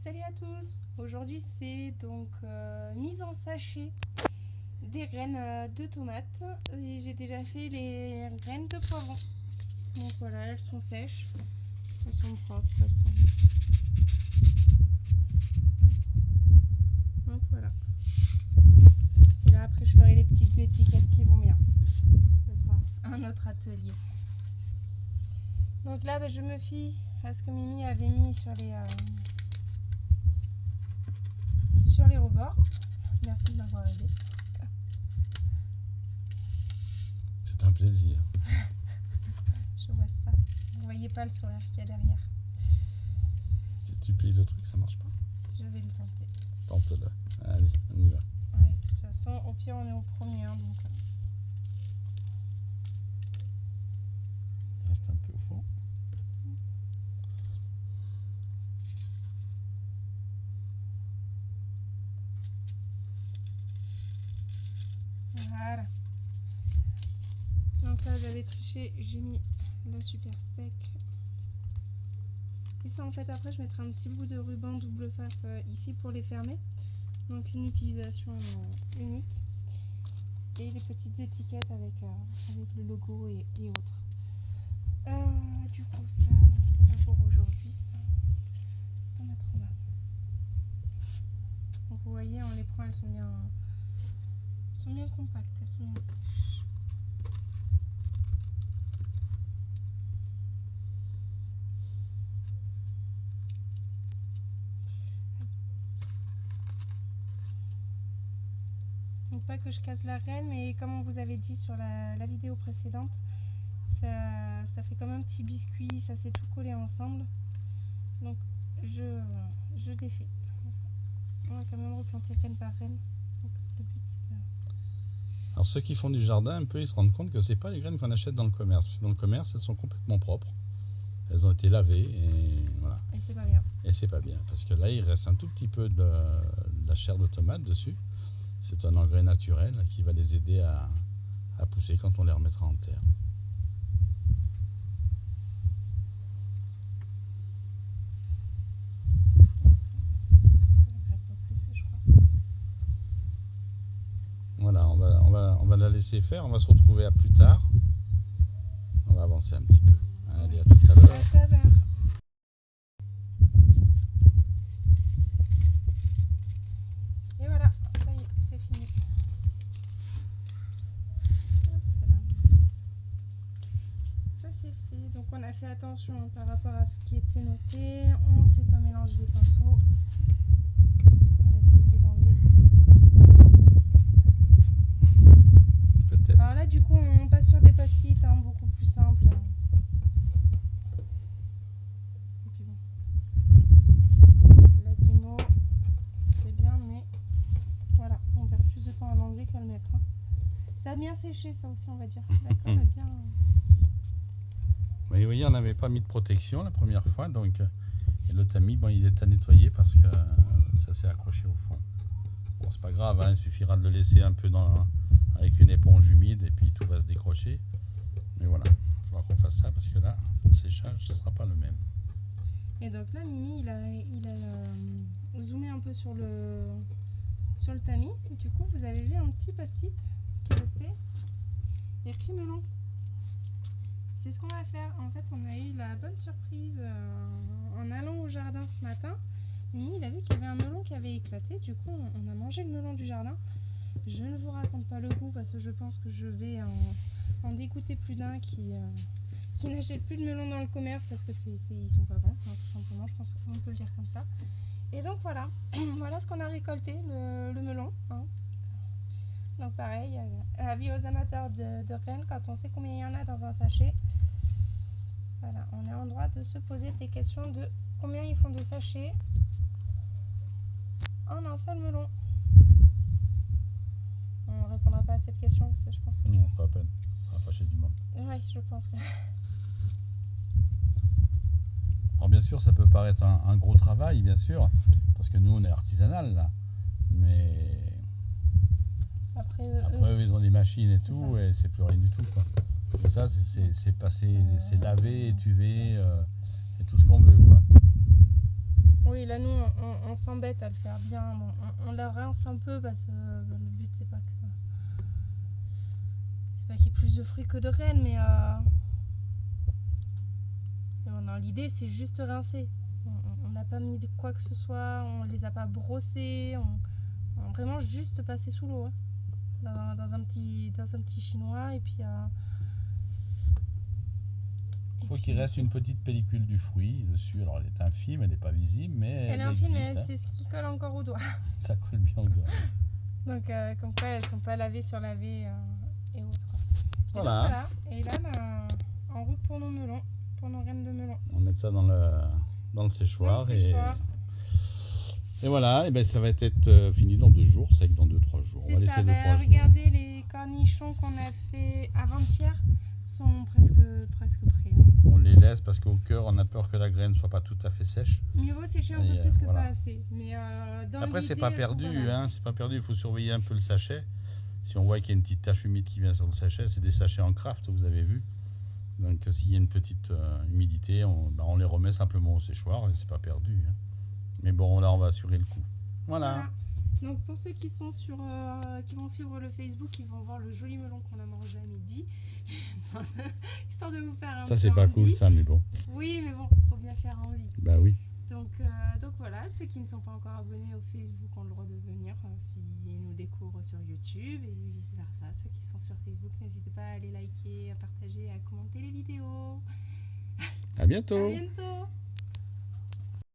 Salut à tous. Aujourd'hui c'est donc mise en sachet des graines de tomates et j'ai déjà fait les graines de poivron. Donc voilà, elles sont sèches, elles sont propres, elles sont... Donc voilà. Et là après je ferai les petites étiquettes qui vont bien. Ce sera un autre atelier. Donc là je me fie à ce que Mimi avait mis sur les rebords. Merci de m'avoir aidé. C'est un plaisir. Je vois ça. Vous voyez pas le sourire qu'il y a derrière. Si tu plies le truc, ça marche pas? Je vais le tenter. Tente-le. Allez, on y va. Ouais, de toute façon, au pire, on est au premier. Hein, donc... Il reste un peu au fond. Voilà. Donc là, j'avais triché, j'ai mis le super steak. Et ça, en fait, après, je mettrai un petit bout de ruban double face ici pour les fermer. Donc une utilisation unique. Et les petites étiquettes avec le logo et autres. Du coup, ça, c'est pas pour aujourd'hui, ça. Tomate romaine. Donc vous voyez, on les prend, elles sont bien compactes, elles sont bien sèches. Donc pas que je casse la graine, mais comme on vous avait dit sur la vidéo précédente, ça fait comme un petit biscuit, ça s'est tout collé ensemble. Donc je défais. On va quand même replanter graine par graine. Donc le but c'est de... Alors ceux qui font du jardin un peu, ils se rendent compte que c'est pas les graines qu'on achète dans le commerce. Parce que dans le commerce, elles sont complètement propres. Elles ont été lavées et voilà. Et c'est pas bien. Et c'est pas bien parce que là, il reste un tout petit peu de la chair de tomate dessus. C'est un engrais naturel qui va les aider à pousser quand on les remettra en terre. Voilà, on va la laisser faire. On va se retrouver à plus tard. On va avancer un petit peu. Allez, à tout à l'heure. À tout à l'heure. Et voilà, ça y est, c'est fini. Ça c'est fait. Donc on a fait attention par rapport à ce qui était noté. On ne s'est pas mélangé les pinceaux. On va essayer de les enlever. Peut-être. Alors là du coup on passe sur des post-it hein, beaucoup plus simples. Et puis bon. La guimau, c'est bien mais voilà, on perd plus de temps à l'enlever qu'à le mettre. Hein. Ça a bien séché ça aussi on va dire. D'accord, bien. Vous voyez, on n'avait pas mis de protection la première fois, donc le tamis, bon, il est à nettoyer parce que ça s'est accroché au fond. Bon, c'est pas grave, hein, il suffira de le laisser un peu avec une éponge humide et puis tout va se décrocher. Mais voilà, il va falloir qu'on fasse ça parce que là, le séchage, ce ne sera pas le même. Et donc là, Mimi, il a zoomé un peu sur le tamis. Et du coup, vous avez vu un petit post-it qui est resté. Écrit melon. C'est ce qu'on va faire. En fait, on a eu la bonne surprise en allant au jardin ce matin. Mimi, il a vu qu'il y avait un melon qui avait éclaté. Du coup, on a mangé le melon du jardin. Je ne vous raconte pas le goût parce que je pense que je vais en dégoûter plus d'un qui n'achètent plus de melon dans le commerce parce que ils sont pas bons, hein, tout simplement, je pense qu'on peut le dire comme ça. Et donc voilà, voilà ce qu'on a récolté, le melon. Hein. Donc pareil, avis aux amateurs de graines, quand on sait combien il y en a dans un sachet, voilà, on est en droit de se poser des questions de combien ils font de sachets en un seul melon. On ne répondra pas à cette question parce que je pense que... Non, pas à peine, on va fâcher du monde. Oui, je pense que... Alors bien sûr, ça peut paraître un gros travail, bien sûr, parce que nous, on est artisanal, là. Mais après eux, ils ont des machines et tout, ça. et c'est plus rien du tout, quoi. Et ça, c'est passé, c'est lavé, étuvé, et tout ce qu'on veut, quoi. Oui, là, nous, on s'embête à le faire bien. Bon, on la rince un peu parce que le but, c'est pas qu'il y ait plus de fruits que de graines, mais non, l'idée, c'est juste rincer. On n'a pas mis de quoi que ce soit, on les a pas brossés, on vraiment juste passé sous l'eau, hein, dans un petit chinois, et puis... Il faut qu'il reste une petite pellicule du fruit dessus. Alors elle est infime, elle n'est pas visible, mais elle est elle infime, existe. c'est ce qui colle encore au doigt. Ça colle bien au doigt. Donc comme quoi elles sont pas lavées sur lavé et autres. Quoi. Voilà. Et là, en route pour nos melons, pour nos graines de melon. On va mettre ça dans le séchoir. Et voilà, et ben ça va être fini dans 2 jours, sec dans 2-3 jours. On va laisser 2-3 jours. Regardez, les cornichons qu'on a fait avant-hier sont presque prêts. Hein. On les laisse parce qu'au cœur, on a peur que la graine ne soit pas tout à fait sèche. Mieux vaut sécher un peu plus que pas assez. Mais après, c'est pas perdu, c'est pas perdu. Il faut surveiller un peu le sachet. Si on voit qu'il y a une petite tache humide qui vient sur le sachet, c'est des sachets en craft, vous avez vu. Donc s'il y a une petite humidité, on les remet simplement au séchoir et c'est pas perdu. Hein. Mais bon, là, on va assurer le coup. Voilà. Donc pour ceux qui sont qui vont suivre le Facebook, ils vont voir le joli melon qu'on a mangé à midi, histoire de vous faire un peu ça c'est pas envie. Cool ça, mais bon. Oui, mais bon, faut bien faire envie. Bah oui. Donc voilà, ceux qui ne sont pas encore abonnés au Facebook ont le droit de venir s'ils nous découvrent sur YouTube et vice versa. Ceux qui sont sur Facebook, n'hésitez pas à aller liker, à partager, à commenter les vidéos. À bientôt. À bientôt.